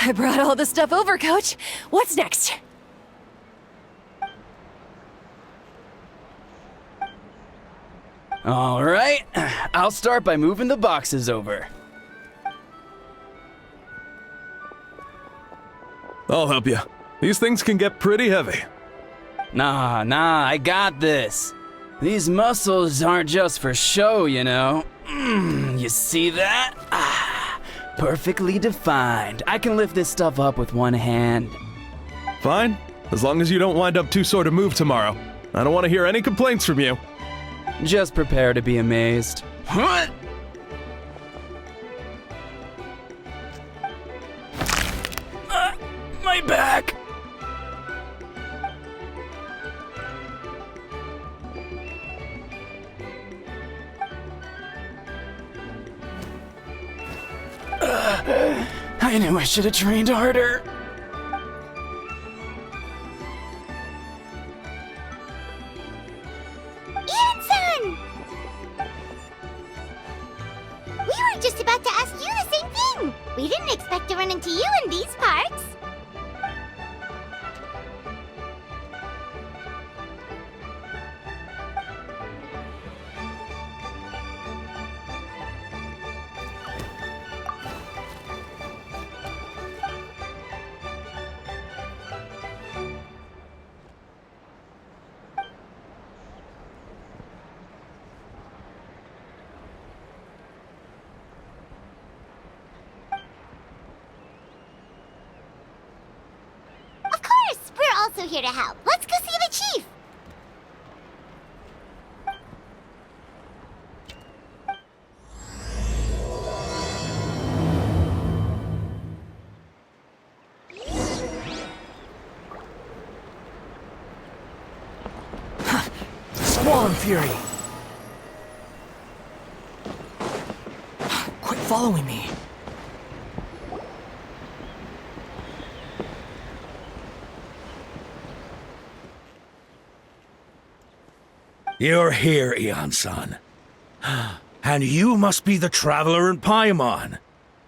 I brought all the stuff over, Coach. What's next? All right, I'll start by moving the boxes over. I'll help you. These things can get pretty heavy. Nah, I got this. These muscles aren't just for show, you know. You see that? Perfectly defined. I can lift this stuff up with one hand. Fine, as long as you don't wind up too sore to move tomorrow. I don't want to hear any complaints from you. Just prepare to be amazed. What? My back! I knew I should have trained harder. Ian-san! We were just about to ask you the same thing! We didn't expect to run into you in these parts! Also here to help. Let's go see the chief! Squall Fury! Quit following me. You're here, Ian-san. And you must be the traveler in Paimon.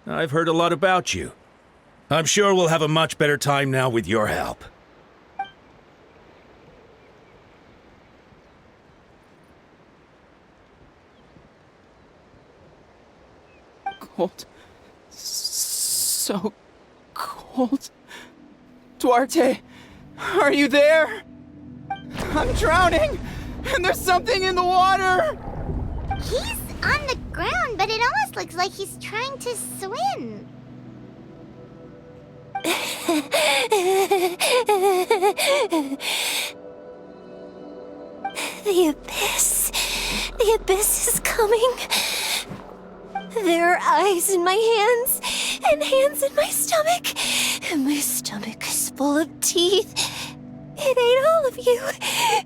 I've heard a lot about you. I'm sure we'll have a much better time now with your help. Cold. So cold. Duarte, are you there? I'm drowning! And there's something in the water! He's on the ground, but it almost looks like he's trying to swim. The abyss. The abyss is coming. There are eyes in my hands, and hands in my stomach. And my stomach is full of teeth. It ate all of you.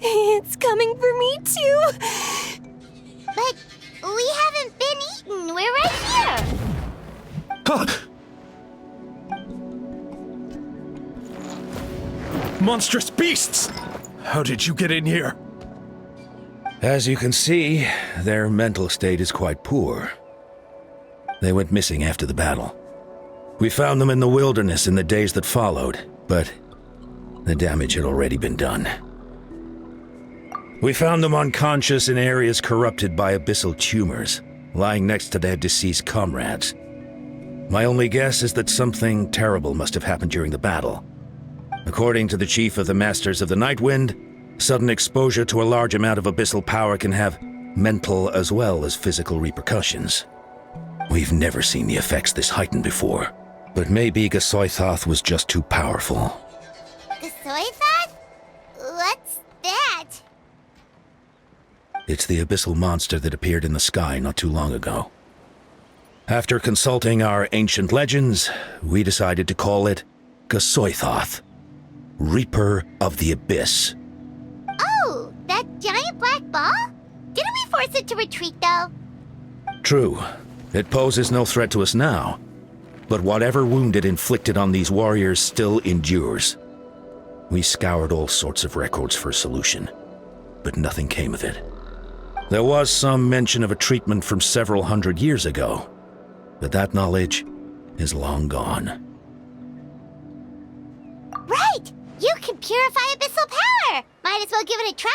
It's coming for me, too. But we haven't been eaten. We're right here. Monstrous beasts! How did you get in here? As you can see, their mental state is quite poor. They went missing after the battle. We found them in the wilderness in the days that followed, but the damage had already been done. We found them unconscious in areas corrupted by abyssal tumors, lying next to their deceased comrades. My only guess is that something terrible must have happened during the battle. According to the chief of the Masters of the Nightwind, sudden exposure to a large amount of abyssal power can have mental as well as physical repercussions. We've never seen the effects this heightened before, but maybe Gasoithoth was just too powerful. Gasoithoth? What's that? It's the abyssal monster that appeared in the sky not too long ago. After consulting our ancient legends, we decided to call it Gasoithoth, Reaper of the Abyss. Oh, that giant black ball? Didn't we force it to retreat, though? True. It poses no threat to us now, but whatever wound it inflicted on these warriors still endures. We scoured all sorts of records for a solution, but nothing came of it. There was some mention of a treatment from several hundred years ago, but that knowledge is long gone. Right! You can purify abyssal power! Might as well give it a try!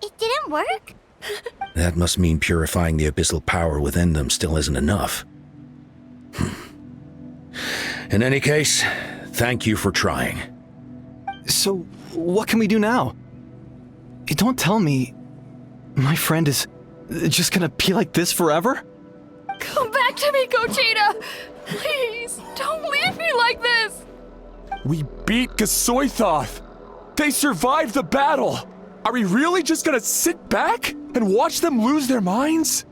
It didn't work? That must mean purifying the abyssal power within them still isn't enough. In any case, thank you for trying. So, what can we do now? Don't tell me my friend is just gonna be like this forever? Come back to me, Gogeta! Please, don't leave me like this! We beat Gasoithoth! They survived the battle! Are we really just gonna sit back and watch them lose their minds?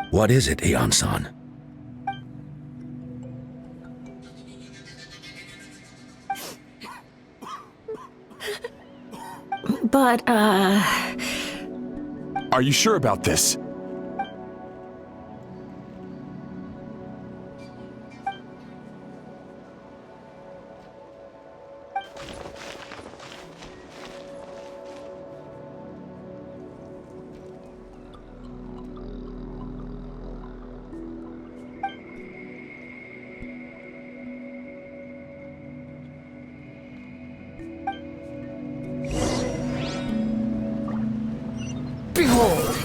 What is it, Aeon-san? But, Are you sure about this? behold!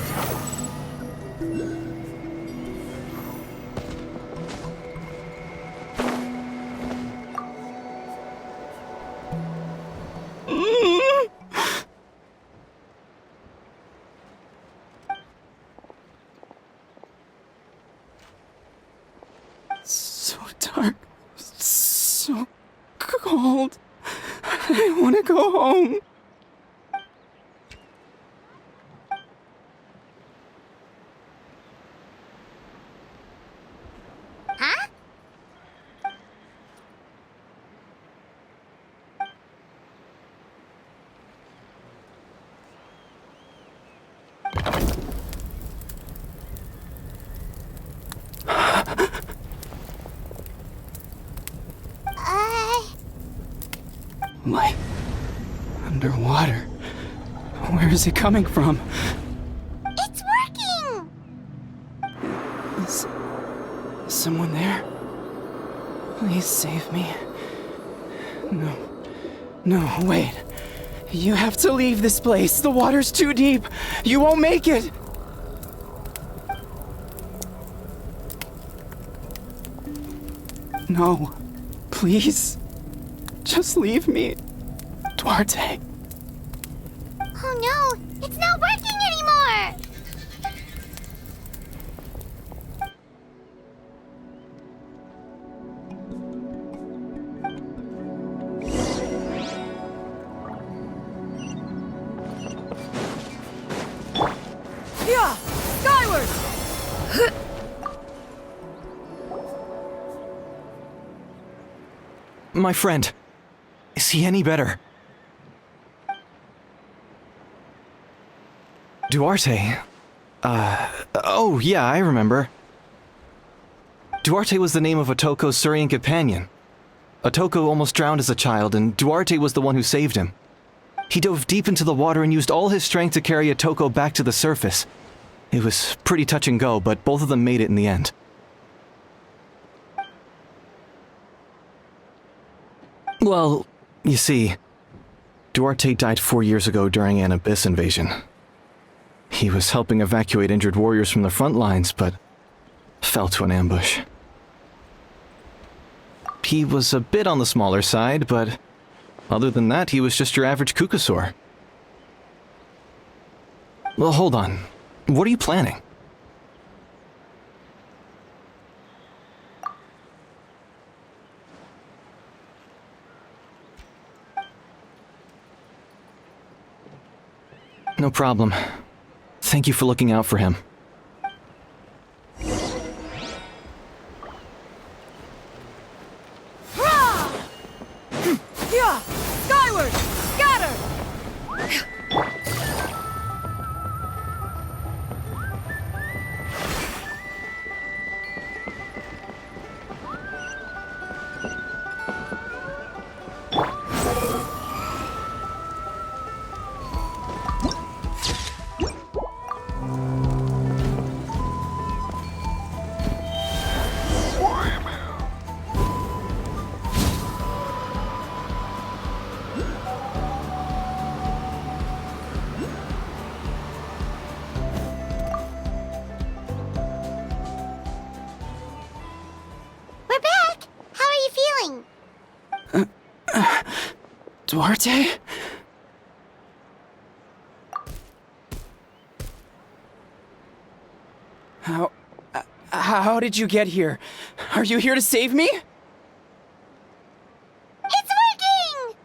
So dark, so cold. I want to go home. Huh? Light underwater. Where is it coming from? It's working! Is someone there? Please save me. No, wait. You have to leave this place. The water's too deep. You won't make it. No, please. Just leave me. Duarte. Oh no, it's not working anymore! Yeah! Skyward! My friend. Is he any better? Duarte? Oh yeah, I remember. Duarte was the name of Otoko's Surian companion. Otoko almost drowned as a child, and Duarte was the one who saved him. He dove deep into the water and used all his strength to carry Otoko back to the surface. It was pretty touch and go, but both of them made it in the end. Well, you see, Duarte died 4 years ago during an Abyss invasion. He was helping evacuate injured warriors from the front lines, but fell to an ambush. He was a bit on the smaller side, but other than that, he was just your average Kukasaur. Well, hold on. What are you planning? No problem. Thank you for looking out for him. Duarte? How did you get here? Are you here to save me? It's working!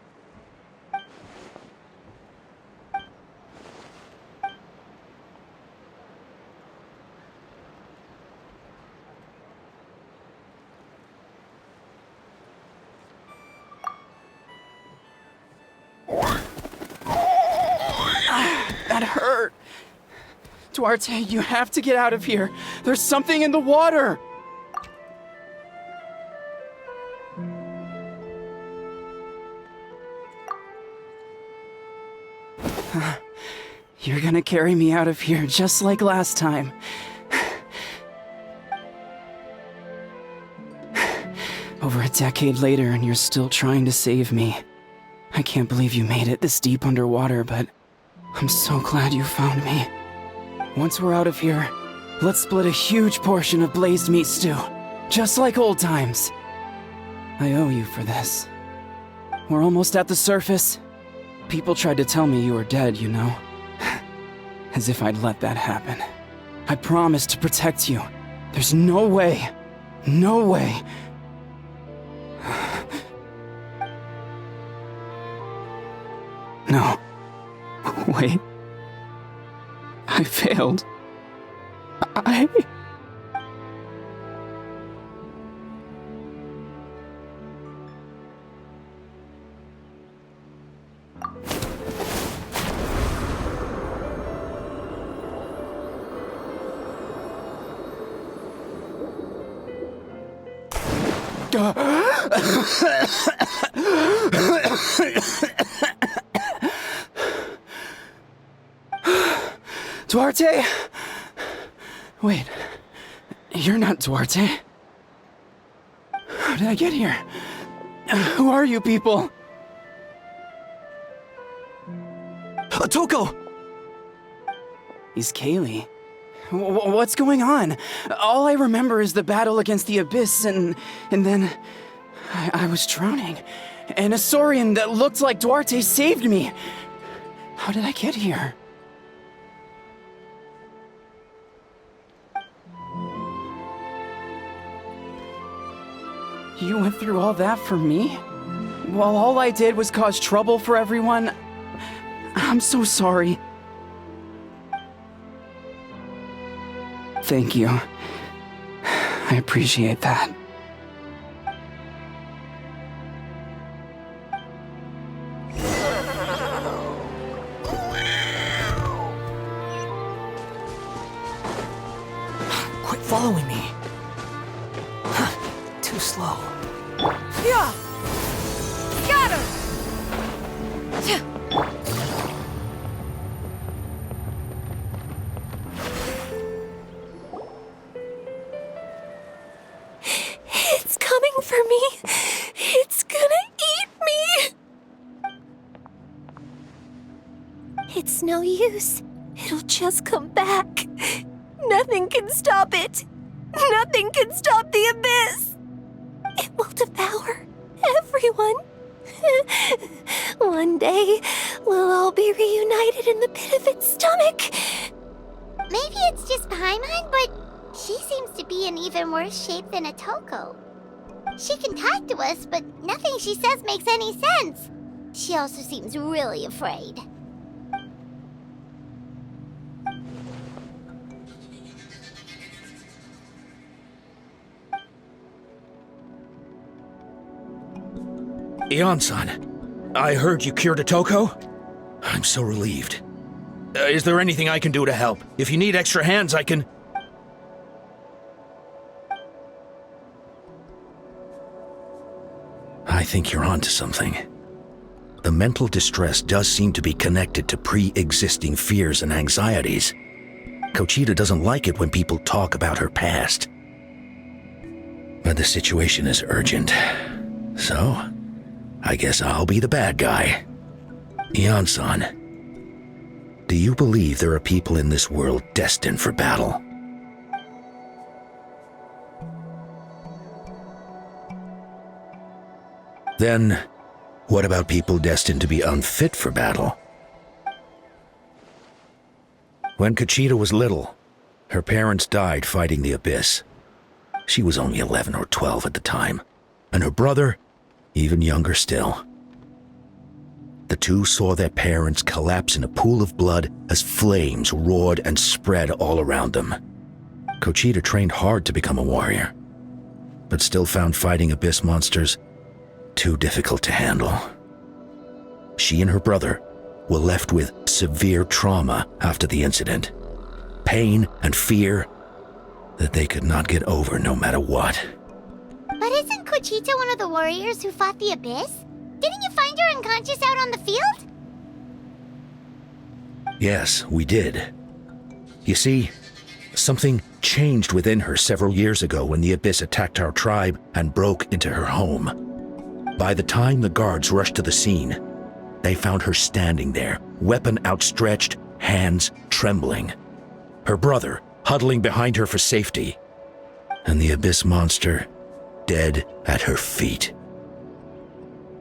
That hurt. Duarte, you have to get out of here. There's something in the water. You're gonna carry me out of here just like last time. Over a decade later, and you're still trying to save me. I can't believe you made it this deep underwater, but I'm so glad you found me. Once we're out of here, let's split a huge portion of blazed meat stew, just like old times. I owe you for this. We're almost at the surface. People tried to tell me you were dead, you know. As if I'd let that happen. I promised to protect you. There's no way. No way. No. Wait. I failed. I... Duarte? Wait, you're not Duarte. How did I get here? Who are you people? Toko! He's Kaylee. What's going on? All I remember is the battle against the Abyss, and then I was drowning. And a Saurian that looked like Duarte saved me. How did I get here? You went through all that for me? While all I did was cause trouble for everyone? I'm so sorry. Thank you. I appreciate that. Quit following me. Too slow. Yeah! Got him! It's coming for me. It's gonna eat me. It's no use. It'll just come back. Nothing can stop it. Nothing can stop the abyss. It will devour everyone. One day, we'll all be reunited in the pit of its stomach. Maybe it's just Paimon, but she seems to be in even worse shape than a Toko. She can talk to us, but nothing she says makes any sense. She also seems really afraid. Ion-san, I heard you cured a Toko? I'm so relieved. Is there anything I can do to help? If you need extra hands, I can... I think you're onto something. The mental distress does seem to be connected to pre-existing fears and anxieties. Kochita doesn't like it when people talk about her past. But the situation is urgent. So, I guess I'll be the bad guy. Ion-san, do you believe there are people in this world destined for battle? Then, What about people destined to be unfit for battle? When Conchita was little, her parents died fighting the Abyss. She was only 11 or 12 at the time, and her brother, even younger still. The two saw their parents collapse in a pool of blood as flames roared and spread all around them. Conchita trained hard to become a warrior, but still found fighting Abyss monsters too difficult to handle. She and her brother were left with severe trauma after the incident. Pain and fear that they could not get over no matter what. But isn't Conchita one of the warriors who fought the Abyss? Didn't you find her unconscious out on the field? Yes, we did. You see, something changed within her several years ago when the Abyss attacked our tribe and broke into her home. By the time the guards rushed to the scene, they found her standing there, weapon outstretched, hands trembling. Her brother huddling behind her for safety, and the Abyss monster dead at her feet.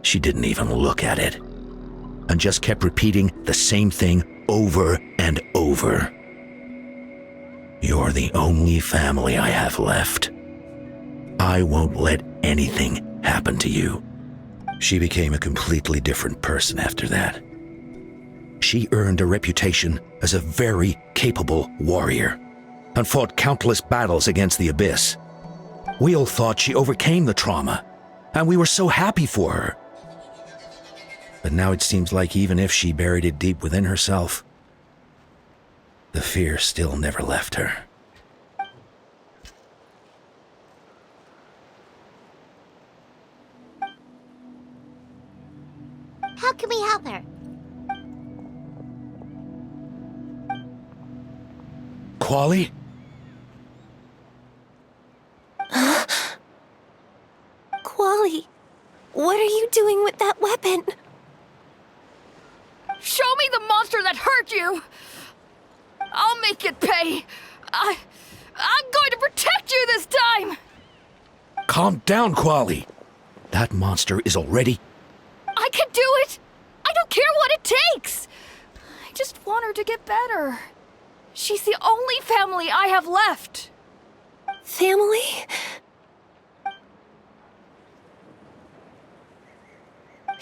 She didn't even look at it, and just kept repeating the same thing over and over. You're the only family I have left. I won't let anything happen to you. She became a completely different person after that. She earned a reputation as a very capable warrior and fought countless battles against the Abyss. We all thought she overcame the trauma, and we were so happy for her. But now it seems like even if she buried it deep within herself, the fear still never left her. How can we help her? Quali? Quali, what are you doing with that weapon? Show me the monster that hurt you! I'll make it pay! I'm going to protect you this time! Calm down, Quali. That monster is already... I can do it! I don't care what it takes! I just want her to get better. She's the only family I have left. Family?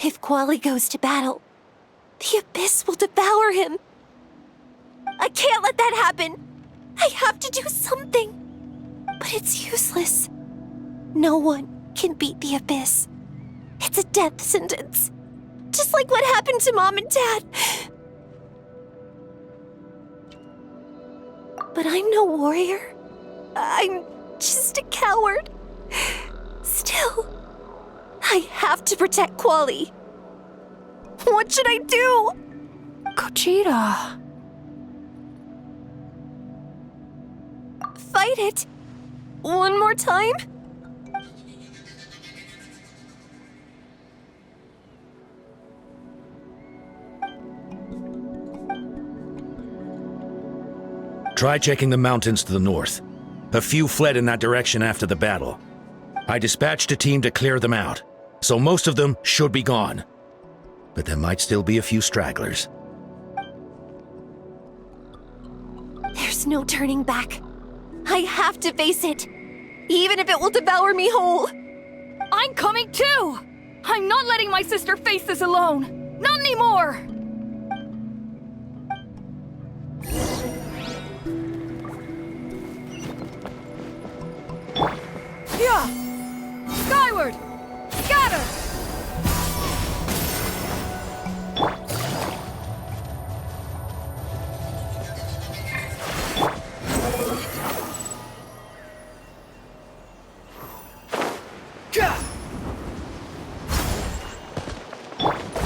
If Quali goes to battle, the Abyss will devour him. I can't let that happen. I have to do something. But it's useless. No one can beat the Abyss. It's a death sentence. Just like what happened to Mom and Dad. But I'm no warrior. I'm just a coward. Still, I have to protect Quali. What should I do? Conchita. Fight it. One more time? Try checking the mountains to the north. A few fled in that direction after the battle. I dispatched a team to clear them out, so most of them should be gone. But there might still be a few stragglers. There's no turning back. I have to face it, even if it will devour me whole. I'm coming too! I'm not letting my sister face this alone! Not anymore! Yeah! Skyward! Scatter!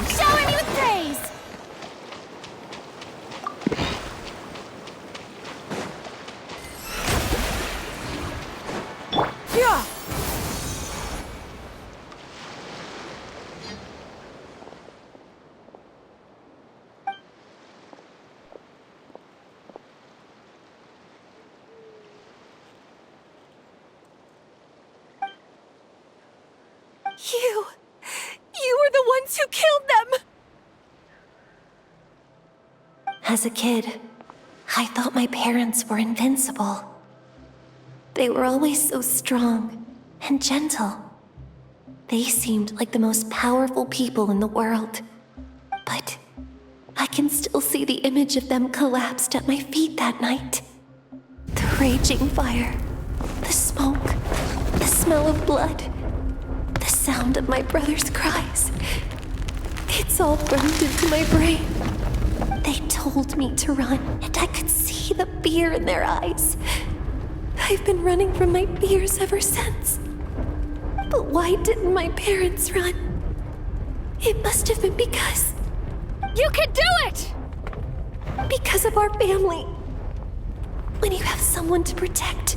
Shower me with praise! Yeah! You were the the ones who killed them! As a kid, I thought my parents were invincible. They were always so strong and gentle. They seemed like the most powerful people in the world. But I can still see the image of them collapsed at my feet that night. The raging fire, the smoke, the smell of blood, the sound of my brother's cries. It's all burned into my brain. They told me to run, and I could see the fear in their eyes. I've been running from my fears ever since. But why didn't my parents run? It must have been because... You can do it! Because of our family. When you have someone to protect,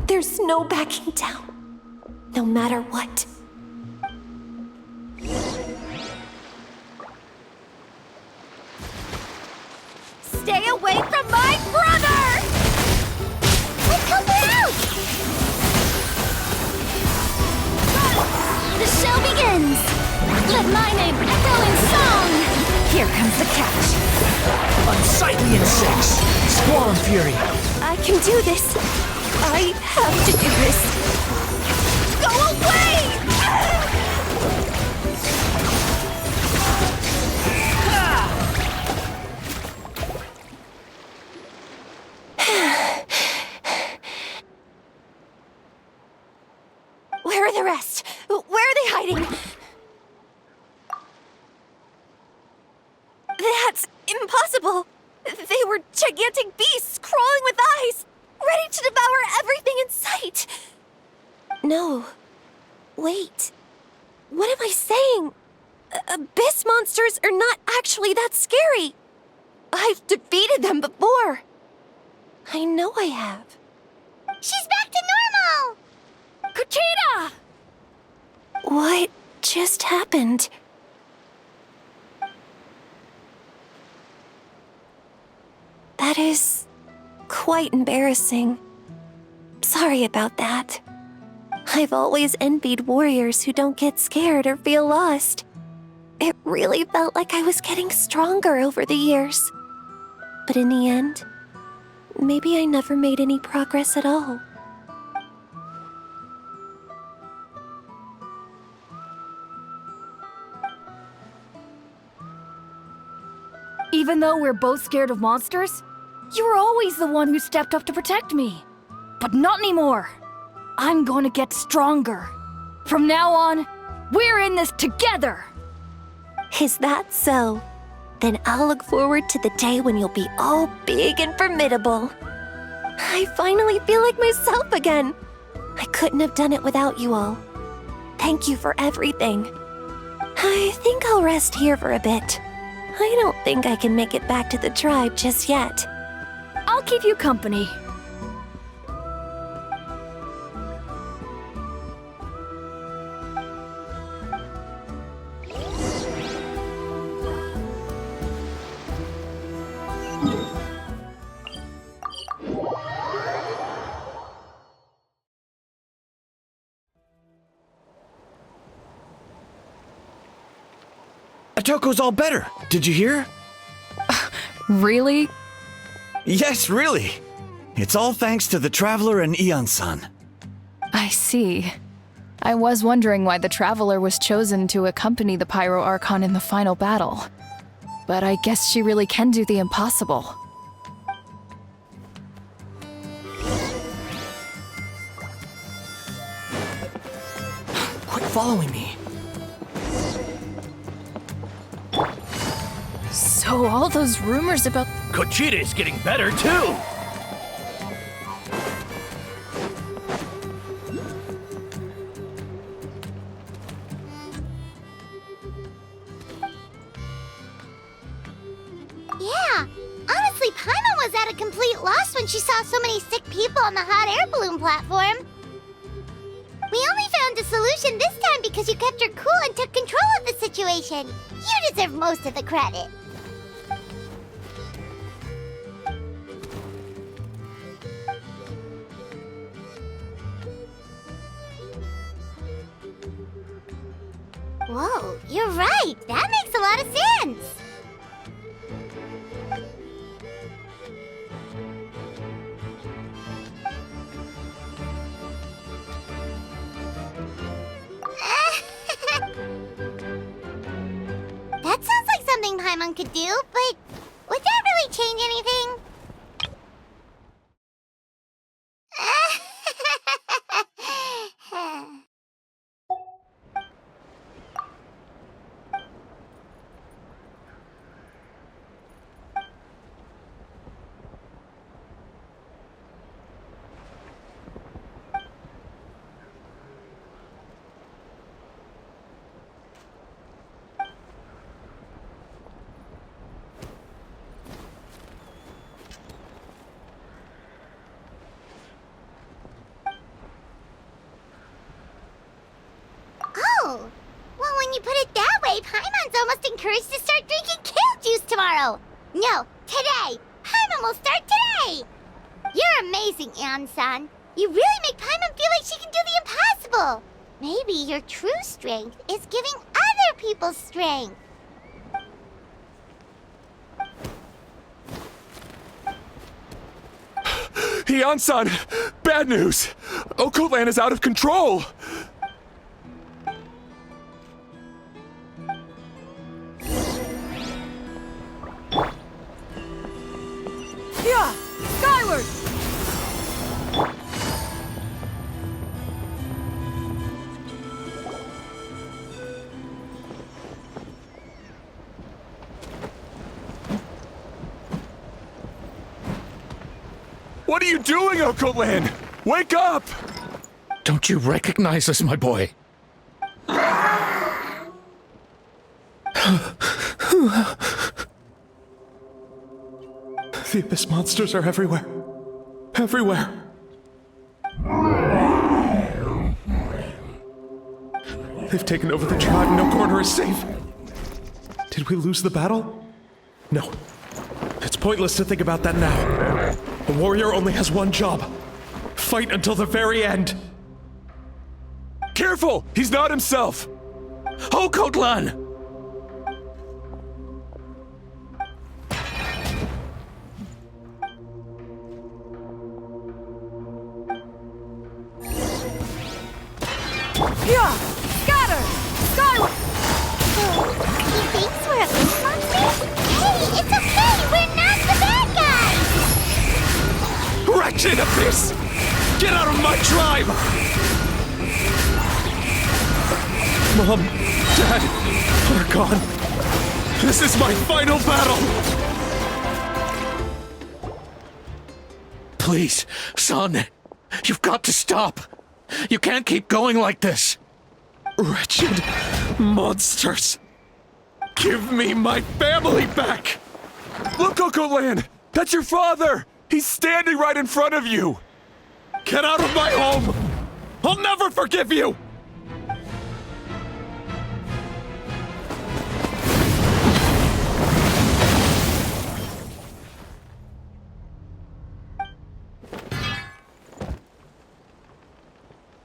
there's no backing down, no matter what. Stay away from my brother! Let's help her out! The show begins! Let my name echo in song! Here comes the catch. Unsightly insects! Squall fury! I can do this! I have to do this! Go away! Where are the rest? Where are they hiding? That's impossible! They were gigantic beasts crawling with eyes, ready to devour everything in sight! No. Wait. What am I saying? Abyss monsters are not actually that scary. I've defeated them before. I know I have. She's back to normal! Kuchita! What just happened? That is quite embarrassing. Sorry about that. I've always envied warriors who don't get scared or feel lost. It really felt like I was getting stronger over the years. But in the end, maybe I never made any progress at all. Even though we're both scared of monsters, you were always the one who stepped up to protect me. But not anymore. I'm going to get stronger. From now on, we're in this together. Is that so? Then I'll look forward to the day when you'll be all big and formidable. I finally feel like myself again. I couldn't have done it without you all. Thank you for everything. I think I'll rest here for a bit. I don't think I can make it back to the tribe just yet. I'll keep you company. Atoko's all better. Did you hear? Really? Yes, really. It's all thanks to the Traveler and Ian-san. I see. I was wondering why the Traveler was chosen to accompany the Pyro Archon in the final battle. But I guess she really can do the impossible. Quit following me. So all those rumors about... Kuchita is getting better, too! Yeah, honestly, Paimon was at a complete loss when she saw so many sick people on the hot air balloon platform. We only found a solution this time because you kept your cool and took control of the situation. You deserve most of the credit. Whoa, you're right. That makes a lot of sense. That sounds like something Paimon could do, but would that really change anything? Oh, well, when you put it that way, Paimon's almost encouraged to start drinking kale juice tomorrow. No, today. Paimon will start today. You're amazing, Ansan. You really make Paimon feel like she can do the impossible. Maybe your true strength is giving other people strength. Ansan, bad news. Okoland is out of control. Yeah! Skyward! What are you doing, Okoland? Wake up! Don't you recognize us, my boy? The Abyss monsters are everywhere. Everywhere. They've taken over the tribe. No corner is safe. Did we lose the battle? No. It's pointless to think about that now. A warrior only has one job. Fight until the very end. Careful! He's not himself! Okotlan! Yeah! Scatter! Skyward! He thinks we're a beast monster? Hey, it's okay! We're not the bad guys! Wretched Abyss! Get out of my tribe! Mom, Dad, are gone. This is my final battle! Please, son, you've got to stop. You can't keep going like this. Wretched monsters! Give me my family back! Look, Okoland! That's your father! He's standing right in front of you! Get out of my home! I'll never forgive you!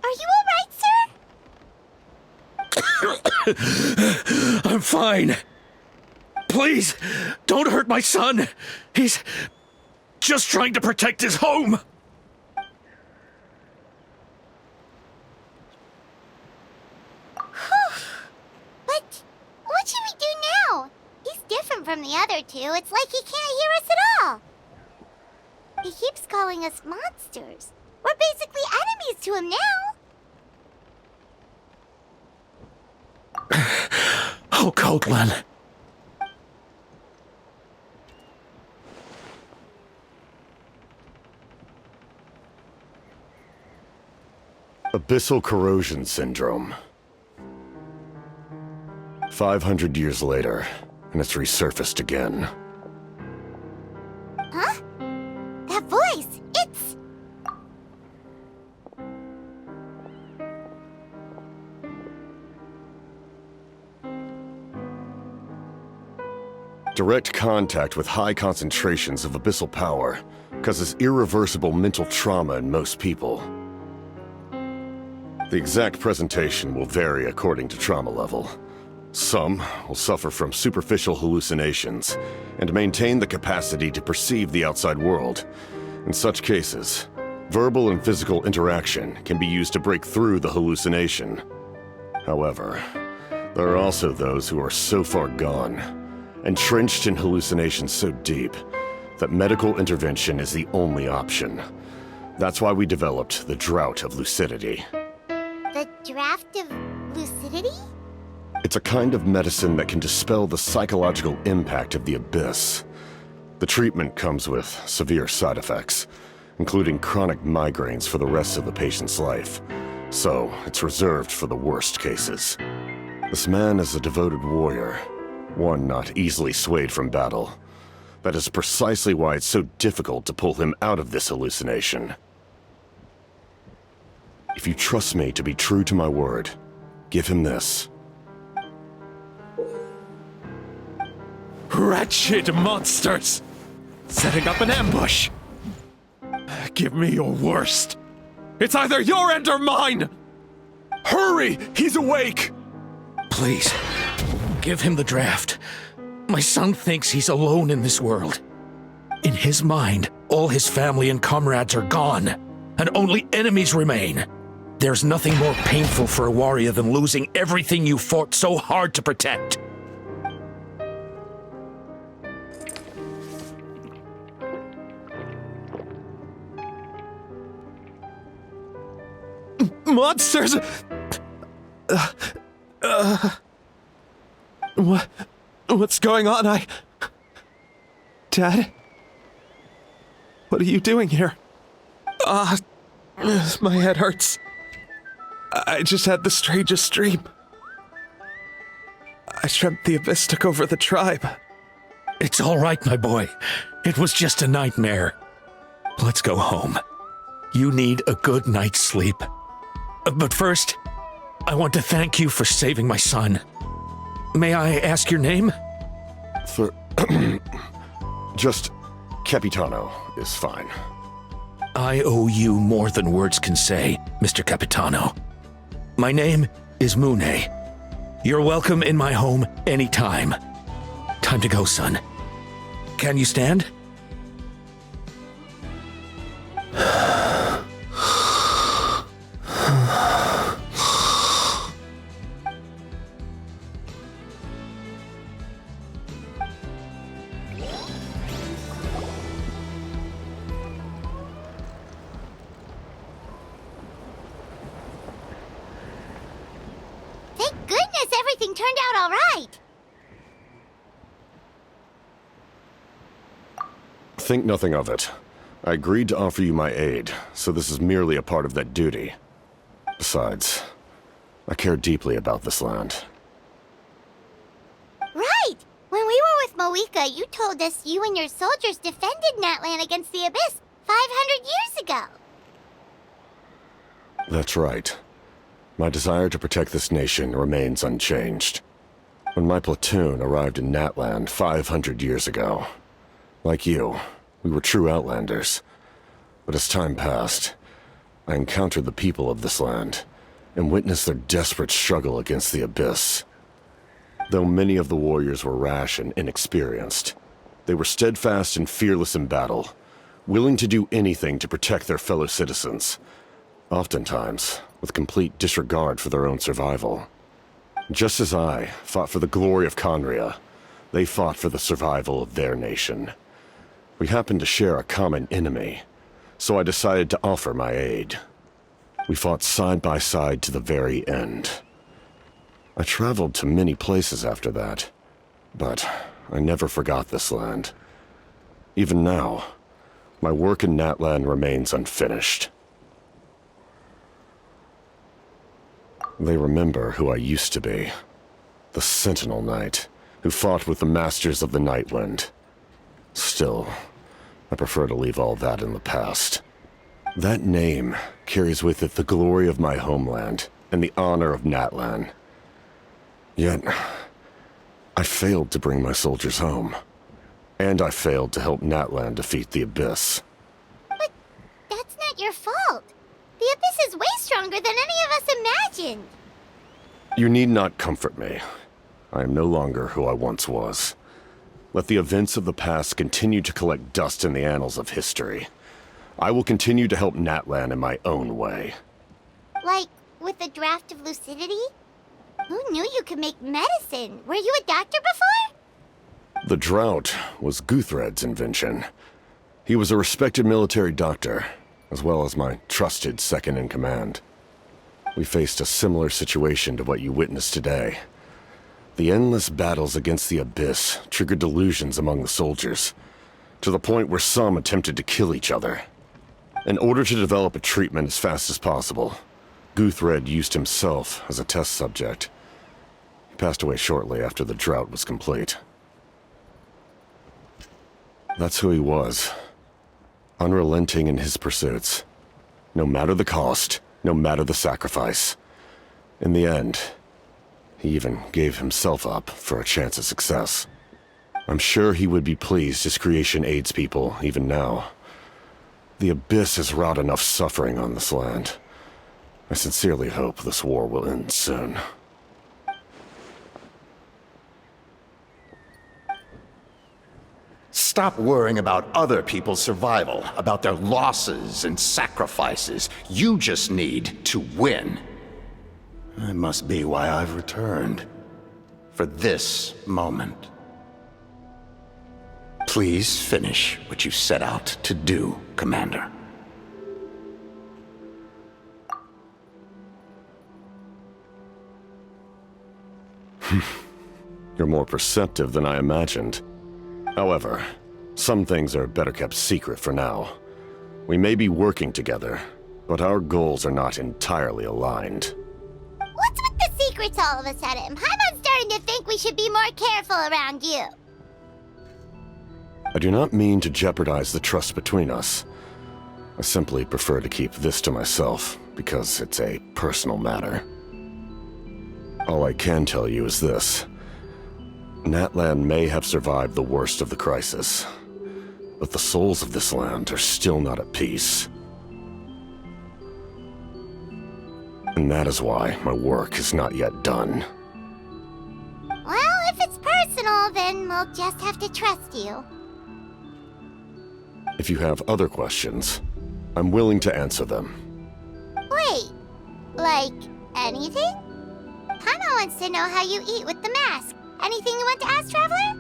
Are you alright, sir? I'm fine. Please, don't hurt my son. He's just trying to protect his home. But what should we do now? He's different from the other two. It's like he can't hear us at all. He keeps calling us monsters. We're basically enemies to him now. Oh, Okotlan. Abyssal corrosion syndrome. 500 years later, and it's resurfaced again. Huh? That voice, it's... Direct contact with high concentrations of abyssal power causes irreversible mental trauma in most people. The exact presentation will vary according to trauma level, Some will suffer from superficial hallucinations and maintain the capacity to perceive the outside world. In such cases, verbal and physical interaction can be used to break through the hallucination. However, there are also those who are so far gone, entrenched in hallucinations so deep, that medical intervention is the only option. That's why we developed the Drought of Lucidity. The Draft of Lucidity? It's a kind of medicine that can dispel the psychological impact of the abyss. The treatment comes with severe side effects, including chronic migraines for the rest of the patient's life. So, it's reserved for the worst cases. This man is a devoted warrior, one not easily swayed from battle. That is precisely why it's so difficult to pull him out of this hallucination. If you trust me to be true to my word, give him this. Wretched monsters! Setting up an ambush! Give me your worst. It's either your end or mine! Hurry! He's awake! Please, give him the draft. My son thinks he's alone in this world. In his mind, all his family and comrades are gone, and only enemies remain. There's nothing more painful for a warrior than losing everything you fought so hard to protect. Monsters! What's going on? Dad? What are you doing here? My head hurts. I just had the strangest dream. I dreamt the Abyss took over the tribe. It's all right, my boy. It was just a nightmare. Let's go home. You need a good night's sleep. But first, I want to thank you for saving my son. May I ask your name? Just Capitano is fine. I owe you more than words can say, Mr. Capitano. My name is Mune. You're welcome in my home anytime. Time to go, son. Can you stand? Thank goodness everything turned out all right. Think nothing of it. I agreed to offer you my aid, so this is merely a part of that duty. Besides, I care deeply about this land. Right! When we were with Moika, you told us you and your soldiers defended Natlan against the Abyss 500 years ago. That's right. My desire to protect this nation remains unchanged. When my platoon arrived in Natlan 500 years ago, like you, we were true outlanders. But as time passed, I encountered the people of this land and witnessed their desperate struggle against the Abyss. Though many of the warriors were rash and inexperienced, they were steadfast and fearless in battle, willing to do anything to protect their fellow citizens, oftentimes with complete disregard for their own survival. Just as I fought for the glory of Conria, they fought for the survival of their nation. We happened to share a common enemy, so I decided to offer my aid. We fought side by side to the very end. I traveled to many places after that, but I never forgot this land. Even now, my work in Natlan remains unfinished. They remember who I used to be. The Sentinel Knight, who fought with the Masters of the Nightwind. Still, I prefer to leave all that in the past. That name carries with it the glory of my homeland and the honor of Natlan. Yet, I failed to bring my soldiers home. And I failed to help Natlan defeat the Abyss. But that's not your fault. The Abyss is way stronger than any of us imagined. You need not comfort me. I am no longer who I once was. Let the events of the past continue to collect dust in the annals of history. I will continue to help Natlan in my own way. Like, with the draft of lucidity? Who knew you could make medicine? Were you a doctor before? The drought was Guthred's invention. He was a respected military doctor, as well as my trusted second-in-command. We faced a similar situation to what you witnessed today. The endless battles against the Abyss triggered delusions among the soldiers, to the point where some attempted to kill each other. In order to develop a treatment as fast as possible, Guthred used himself as a test subject. He passed away shortly after the drought was complete. That's who he was. Unrelenting in his pursuits. No matter the cost, no matter the sacrifice. In the end, he even gave himself up for a chance at success. I'm sure he would be pleased his creation aids people even now. The Abyss has wrought enough suffering on this land. I sincerely hope this war will end soon. Stop worrying about other people's survival, about their losses and sacrifices. You just need to win. That must be why I've returned. For this moment. Please finish what you set out to do, Commander. You're more perceptive than I imagined. However, some things are better kept secret for now. We may be working together, but our goals are not entirely aligned. What's with the secrets all of a sudden? Paimon's starting to think we should be more careful around you. I do not mean to jeopardize the trust between us. I simply prefer to keep this to myself, because it's a personal matter. All I can tell you is this. Natlan may have survived the worst of the crisis, but the souls of this land are still not at peace. And that is why my work is not yet done. Well, if it's personal, then we'll just have to trust you. If you have other questions, I'm willing to answer them. Wait, like anything? Paimon wants to know how you eat with the mask. Anything you want to ask, Traveler?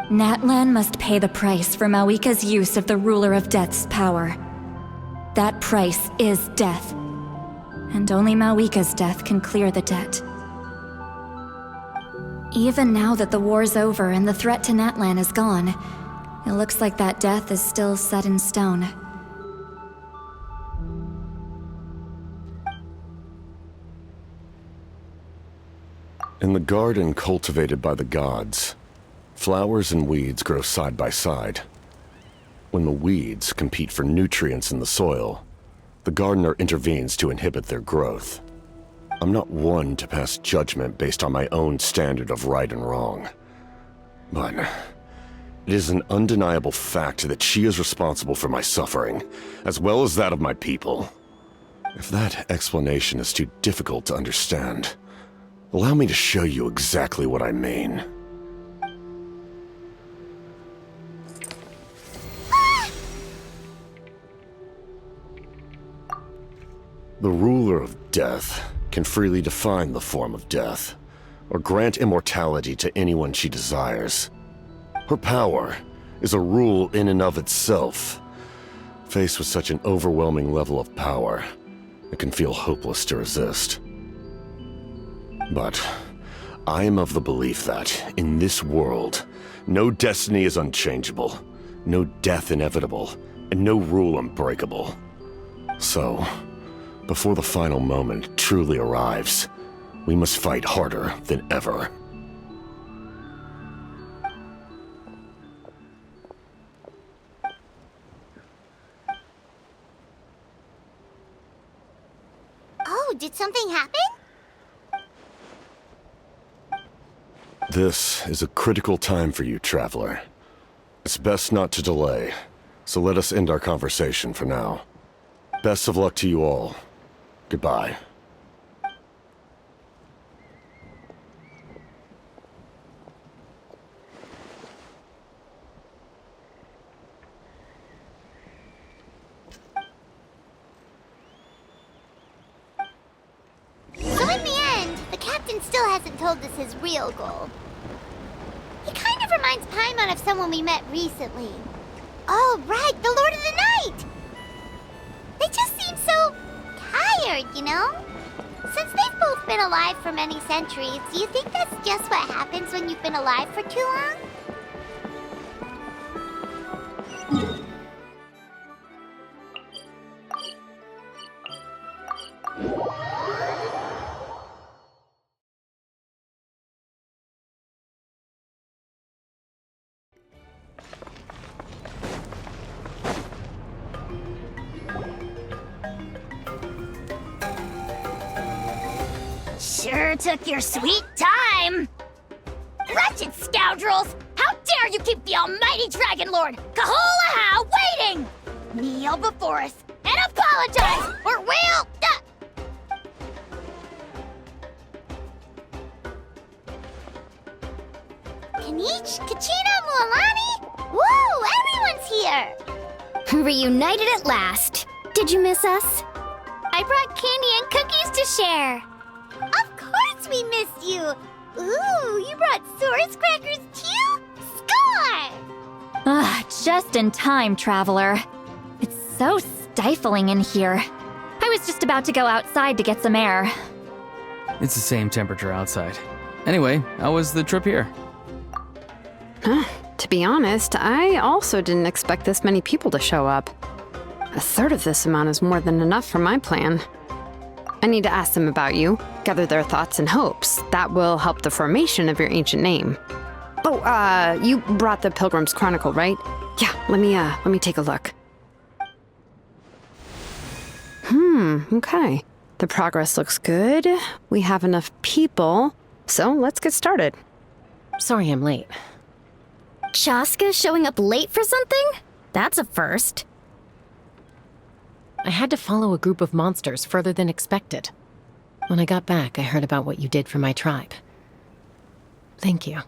Natlan must pay the price for Mawika's use of the Ruler of Death's power. That price is death. And only Mawika's death can clear the debt. Even now that the war's over and the threat to Natlan is gone, it looks like that death is still set in stone. In the garden cultivated by the gods, flowers and weeds grow side by side. When the weeds compete for nutrients in the soil, the gardener intervenes to inhibit their growth. I'm not one to pass judgment based on my own standard of right and wrong. But it is an undeniable fact that she is responsible for my suffering, as well as that of my people. If that explanation is too difficult to understand, allow me to show you exactly what I mean. The ruler of death can freely define the form of death, or grant immortality to anyone she desires. Her power is a rule in and of itself. Faced with such an overwhelming level of power, it can feel hopeless to resist. But I am of the belief that, in this world, no destiny is unchangeable, no death inevitable, and no rule unbreakable. So, before the final moment truly arrives, we must fight harder than ever. Oh, did something happen? This is a critical time for you, Traveler. It's best not to delay, so let us end our conversation for now. Best of luck to you all. Goodbye. captain still hasn't told us his real goal. He kind of reminds Paimon of someone we met recently. Oh, right, the Lord of the Night! They just seem so tired, you know? Since they've both been alive for many centuries, do you think that's just what happens when you've been alive for too long? Sure took your sweet time! Wretched scoundrels! How dare you keep the almighty Dragon Lord, Kahulaha, waiting! Kneel before us and apologize, or we'll... Kanich, Kachina, Mualani? Woo, everyone's here! Reunited at last. Did you miss us? I brought candy and cookies to share. Of course we missed you! Ooh, you brought Source crackers too? Score! Just in time, Traveler. It's so stifling in here. I was just about to go outside to get some air. It's the same temperature outside. Anyway, how was the trip here? To be honest, I also didn't expect this many people to show up. A third of this amount is more than enough for my plan. I need to ask them about you, gather their thoughts and hopes. That will help the formation of your ancient name. Oh, you brought the Pilgrim's Chronicle, right? Yeah, let me take a look. Okay. The progress looks good. We have enough people, so let's get started. Sorry I'm late. Chaska showing up late for something? That's a first. I had to follow a group of monsters further than expected. When I got back, I heard about what you did for my tribe. Thank you.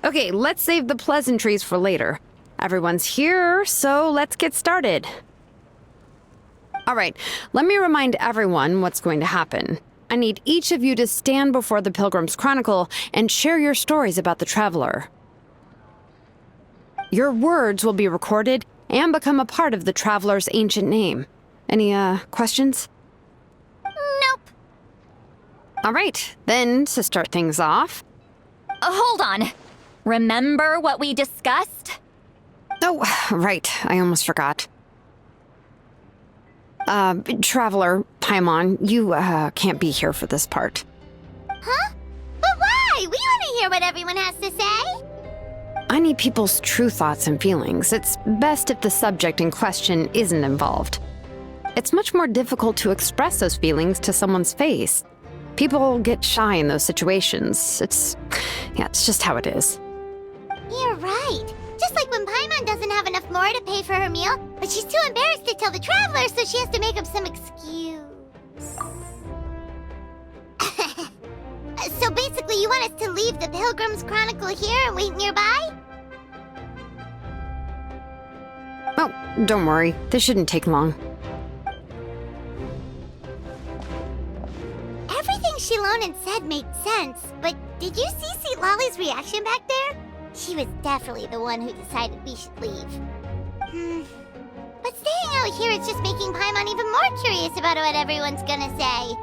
Okay, let's save the pleasantries for later. Everyone's here, so let's get started. All right, let me remind everyone what's going to happen. I need each of you to stand before the Pilgrim's Chronicle and share your stories about the Traveler. Your words will be recorded and become a part of the Traveler's ancient name. Any, questions? Nope. All right, then, to start things off... Hold on. Remember what we discussed? Oh, right, I almost forgot. Traveler, Paimon, you, can't be here for this part. Huh? But why? We want to hear what everyone has to say. I need people's true thoughts and feelings. It's best if the subject in question isn't involved. It's much more difficult to express those feelings to someone's face. People get shy in those situations. It's just how it is. You're right. Just like when Paimon doesn't have enough more to pay for her meal, but she's too embarrassed to tell the Traveler, so she has to make up some excuse. So basically, you want us to leave the Pilgrim's Chronicle here and wait nearby? Oh, don't worry. This shouldn't take long. Everything Shilonen said made sense, but did you see Sweet Lolly's reaction back there? She was definitely the one who decided we should leave. But staying out here is just making Paimon even more curious about what everyone's gonna say.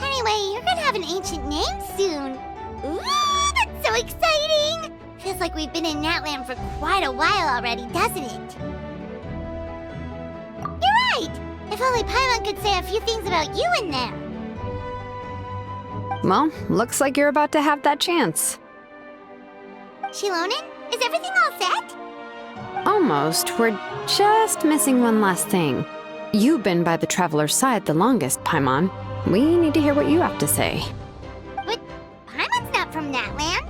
Anyway, you're gonna have an ancient name soon. Ooh, that's so exciting! Feels like we've been in Natlan for quite a while already, doesn't it? You're right! If only Paimon could say a few things about you in there. Well, looks like you're about to have that chance. Shilonen, is everything all set? Almost. We're just missing one last thing. You've been by the Traveler's side the longest, Paimon. We need to hear what you have to say. But Paimon's not from Natlan.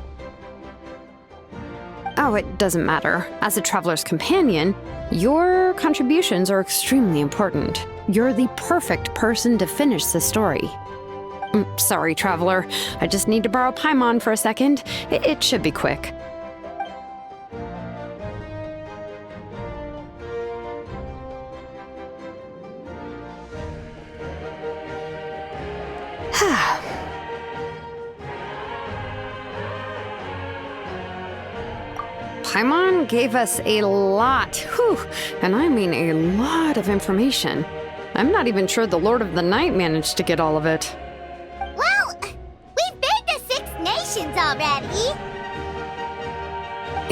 Oh, it doesn't matter. As a Traveler's companion, your contributions are extremely important. You're the perfect person to finish the story. Sorry, Traveler. I just need to borrow Paimon for a second. It should be quick. Paimon gave us a lot, and I mean a lot of information. I'm not even sure the Lord of the Night managed to get all of it. Well, we've been to 6 nations already.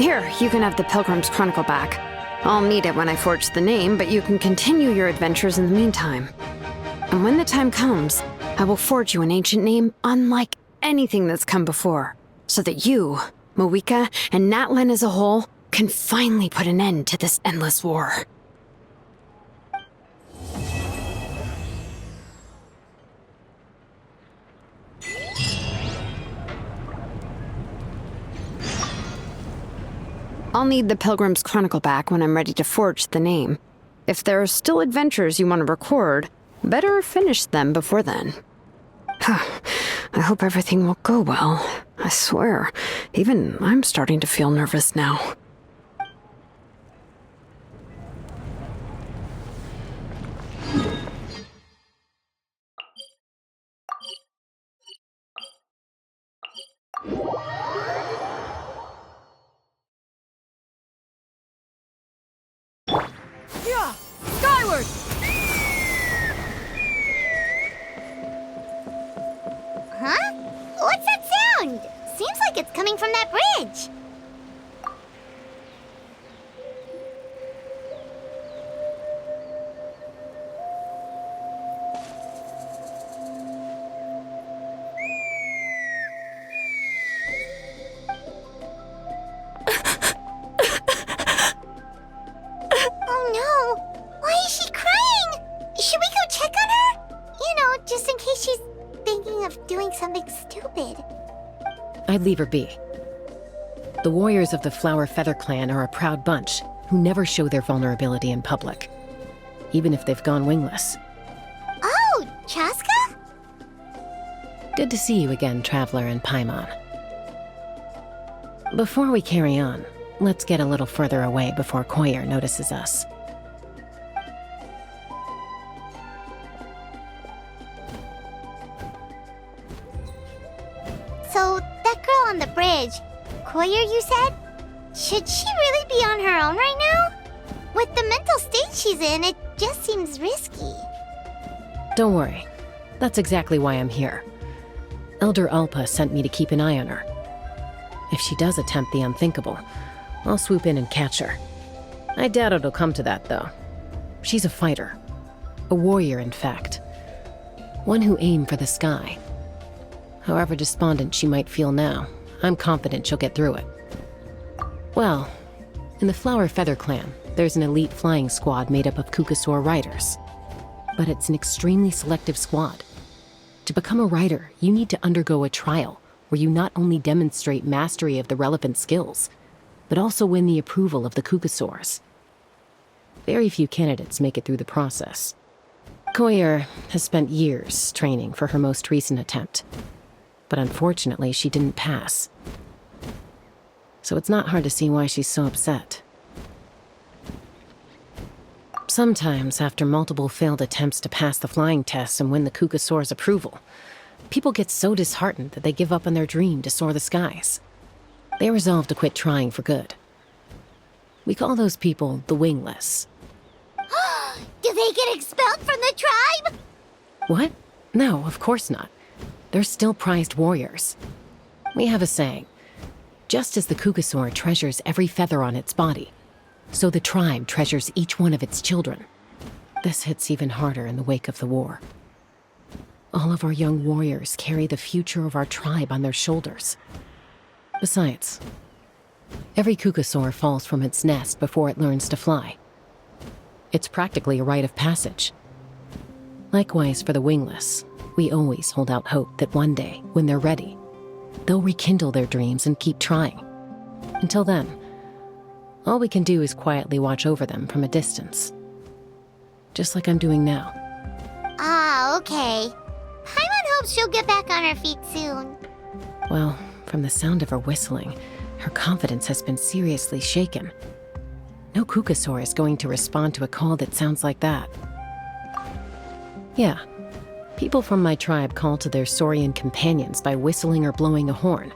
Here, you can have the Pilgrim's Chronicle back. I'll need it when I forge the name, but you can continue your adventures in the meantime. And when the time comes, I will forge you an ancient name unlike anything that's come before, so that you, Moika, and Natlan as a whole can finally put an end to this endless war. I'll need the Pilgrim's Chronicle back when I'm ready to forge the name. If there are still adventures you want to record, better finish them before then. I hope everything will go well. I swear, even I'm starting to feel nervous now. Yeah! Skyward! Huh? What's that sound? Seems like it's coming from that bridge. Oh no! Why is she crying? Should we go check on her? You know, just in case she's thinking of doing something stupid. I'd leave her be. The warriors of the Flower Feather Clan are a proud bunch who never show their vulnerability in public, even if they've gone wingless. Oh, Chaska? Good to see you again, Traveler and Paimon. Before we carry on, let's get a little further away before Koyer notices us. So, that girl on the bridge, Koyer, you said? Should she really be on her own right now? With the mental state she's in, it just seems risky. Don't worry. That's exactly why I'm here. Elder Alpa sent me to keep an eye on her. If she does attempt the unthinkable, I'll swoop in and catch her. I doubt it'll come to that, though. She's a fighter. A warrior, in fact. One who aimed for the sky. However despondent she might feel now, I'm confident she'll get through it. Well, in the Flower Feather Clan, there's an elite flying squad made up of Kukasaur riders. But it's an extremely selective squad. To become a rider, you need to undergo a trial where you not only demonstrate mastery of the relevant skills, but also win the approval of the Kukasaurs. Very few candidates make it through the process. Koyer has spent years training for her most recent attempt, but unfortunately she didn't pass. So it's not hard to see why she's so upset. Sometimes, after multiple failed attempts to pass the flying test and win the Kukasaur's approval, people get so disheartened that they give up on their dream to soar the skies. They resolve to quit trying for good. We call those people the wingless. Do they get expelled from the tribe? What? No, of course not. They're still prized warriors. We have a saying. Just as the Kukasaur treasures every feather on its body, so the tribe treasures each one of its children. This hits even harder in the wake of the war. All of our young warriors carry the future of our tribe on their shoulders. Besides, every Kukasaur falls from its nest before it learns to fly. It's practically a rite of passage. Likewise for the wingless, we always hold out hope that one day, when they're ready, they'll rekindle their dreams and keep trying. Until then, all we can do is quietly watch over them from a distance. Just like I'm doing now. Ah, okay. Paimon hopes she'll get back on her feet soon. Well, from the sound of her whistling, her confidence has been seriously shaken. No Kukasaur is going to respond to a call that sounds like that. Yeah, people from my tribe call to their Saurian companions by whistling or blowing a horn.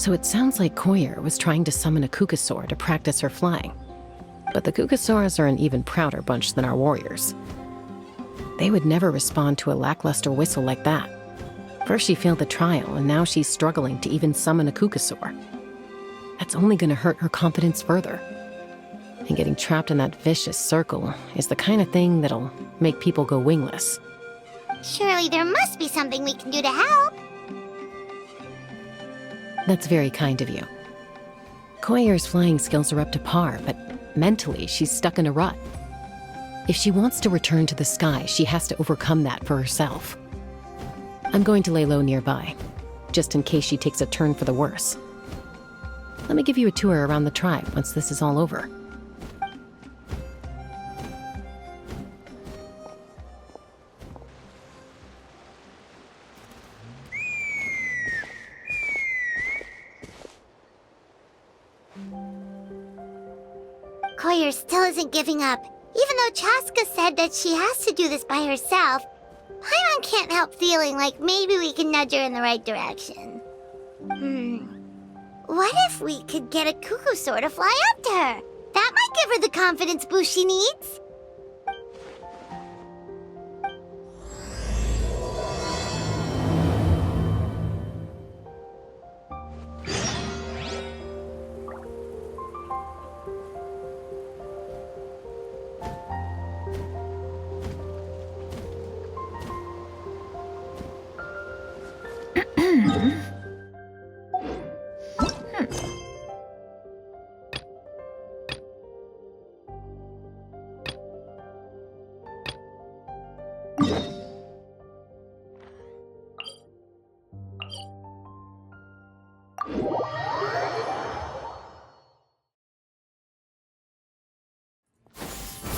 So it sounds like Koyer was trying to summon a Kukasaur to practice her flying. But the Kukasaurs are an even prouder bunch than our warriors. They would never respond to a lackluster whistle like that. First she failed the trial, and now she's struggling to even summon a Kukasaur. That's only going to hurt her confidence further. And getting trapped in that vicious circle is the kind of thing that'll make people go wingless. Surely there must be something we can do to help. That's very kind of you. Koyer's flying skills are up to par, but mentally she's stuck in a rut. If she wants to return to the sky, she has to overcome that for herself. I'm going to lay low nearby, just in case she takes a turn for the worse. Let me give you a tour around the tribe once this is all over. Koyer still isn't giving up. Even though Chaska said that she has to do this by herself, Paimon can't help feeling like maybe we can nudge her in the right direction. What if we could get a Kukusaur to fly up to her? That might give her the confidence boost she needs.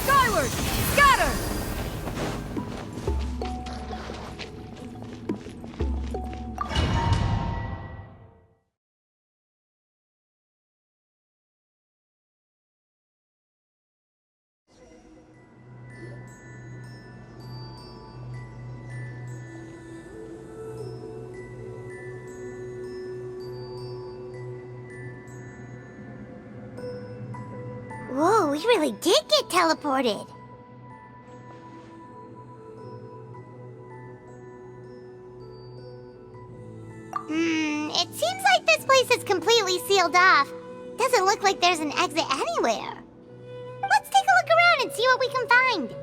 Skyward! Scatter! Whoa, we really did get teleported. It seems like this place is completely sealed off. Doesn't look like there's an exit anywhere. Let's take a look around and see what we can find.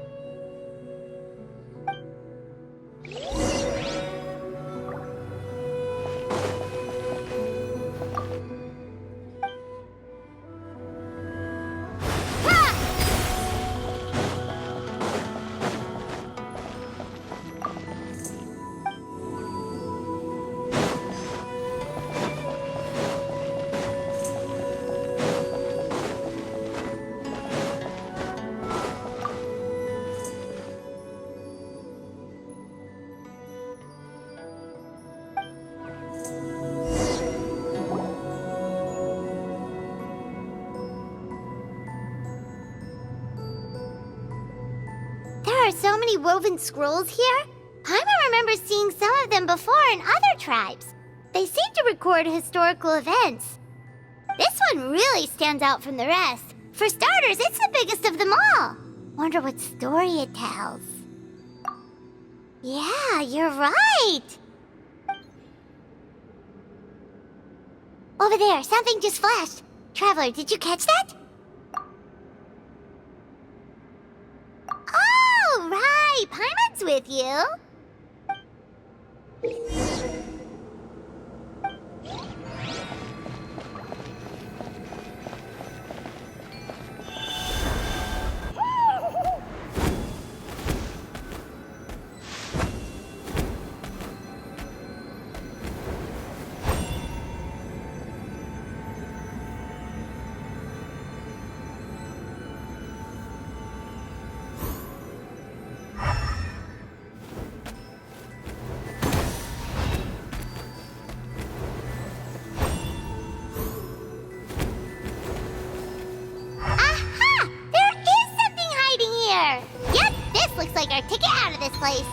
There are so many woven scrolls here. Paimon remembers seeing some of them before in other tribes. They seem to record historical events. This one really stands out from the rest. For starters, it's the biggest of them all. Wonder what story it tells. Yeah, you're right. Over there, something just flashed. Traveler, did you catch that? Oh, right. Paimon's with you. Looks like our ticket out of this place.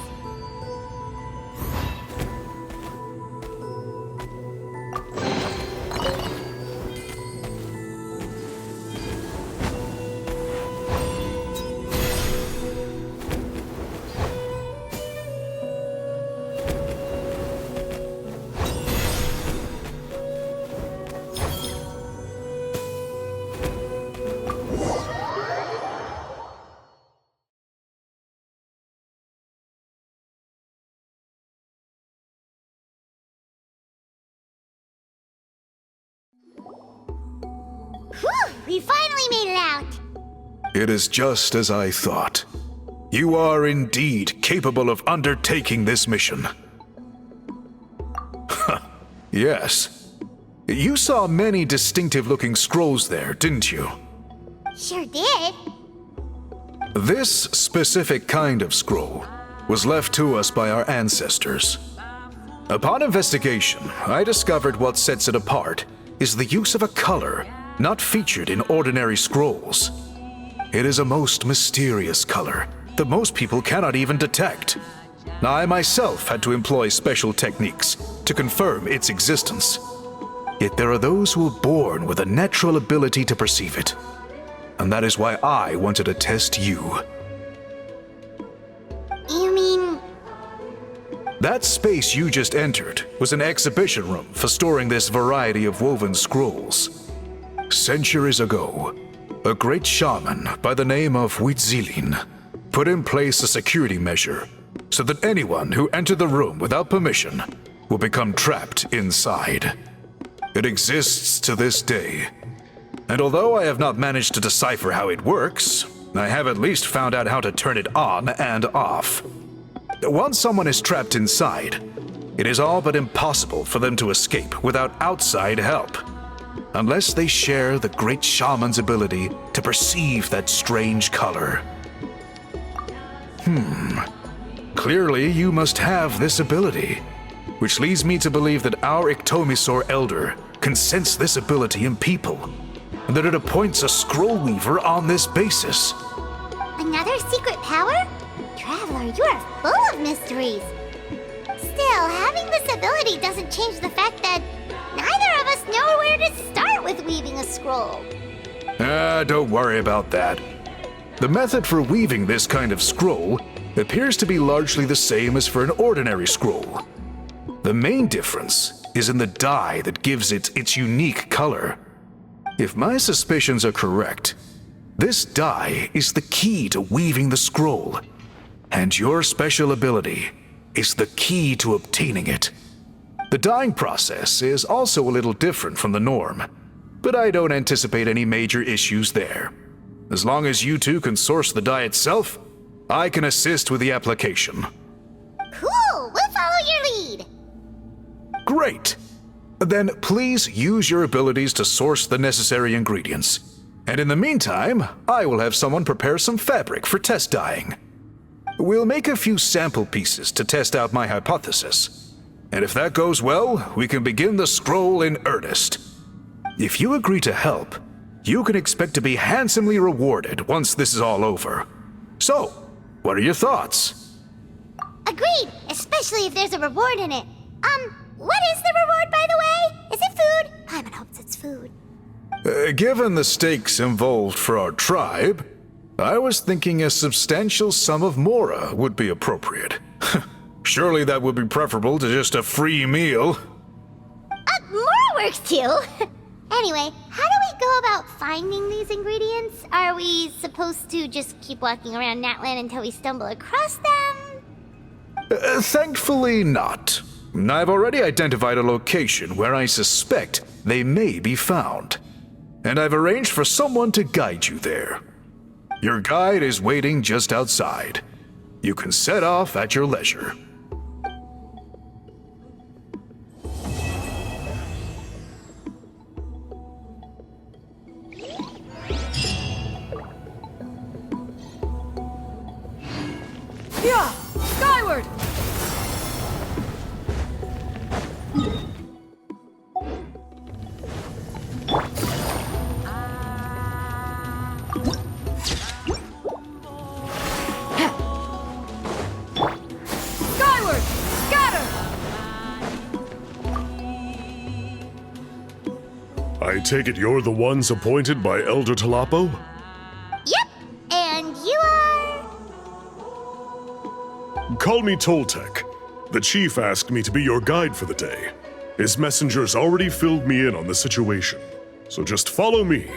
We finally made it out! It is just as I thought. You are indeed capable of undertaking this mission. Yes. You saw many distinctive-looking scrolls there, didn't you? Sure did. This specific kind of scroll was left to us by our ancestors. Upon investigation, I discovered what sets it apart is the use of a color not featured in ordinary scrolls. It is a most mysterious color that most people cannot even detect. I myself had to employ special techniques to confirm its existence. Yet there are those who are born with a natural ability to perceive it. And that is why I wanted to test you. You mean... That space you just entered was an exhibition room for storing this variety of woven scrolls. Centuries ago, a great shaman by the name of Huitzilin put in place a security measure so that anyone who entered the room without permission will become trapped inside. It exists to this day, and although I have not managed to decipher how it works, I have at least found out how to turn it on and off. Once someone is trapped inside, it is all but impossible for them to escape without outside help, unless they share the great shaman's ability to perceive that strange color. Clearly you must have this ability, which leads me to believe that our Iktomisor Elder can sense this ability in people, and that it appoints a scroll weaver on this basis. Another secret power? Traveler, you are full of mysteries. Still, having this ability doesn't change the fact that neither of us know where to start with weaving a scroll. Don't worry about that. The method for weaving this kind of scroll appears to be largely the same as for an ordinary scroll. The main difference is in the dye that gives it its unique color. If my suspicions are correct, this dye is the key to weaving the scroll, and your special ability is the key to obtaining it. The dyeing process is also a little different from the norm, but I don't anticipate any major issues there. As long as you two can source the dye itself, I can assist with the application. Cool! We'll follow your lead! Great! Then please use your abilities to source the necessary ingredients. And in the meantime, I will have someone prepare some fabric for test dyeing. We'll make a few sample pieces to test out my hypothesis. And if that goes well, we can begin the scroll in earnest. If you agree to help, you can expect to be handsomely rewarded once this is all over. So, what are your thoughts? Agreed, especially if there's a reward in it. What is the reward, by the way? Is it food? Paimon hopes it's food. Given the stakes involved for our tribe, I was thinking a substantial sum of mora would be appropriate. Surely that would be preferable to just a free meal. Mora works too! Anyway, how do we go about finding these ingredients? Are we supposed to just keep walking around Natlan until we stumble across them? Thankfully not. I've already identified a location where I suspect they may be found. And I've arranged for someone to guide you there. Your guide is waiting just outside. You can set off at your leisure. Yeah! Skyward! Skyward! Scatter! I take it you're the ones appointed by Elder Talapo? Yep, and you are... Call me Toltec. The chief asked me to be your guide for the day. His messengers already filled me in on the situation, so just follow me.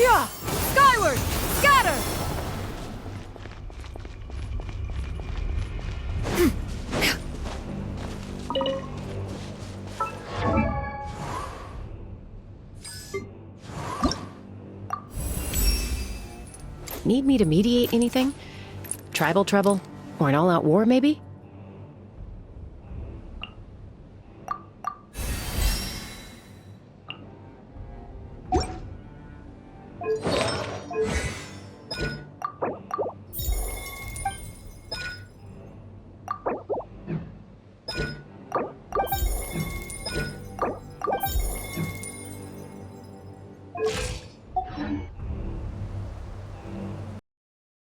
Yeah! Skyward! Scatter! Need me to mediate anything? Tribal trouble? Or an all-out war, maybe?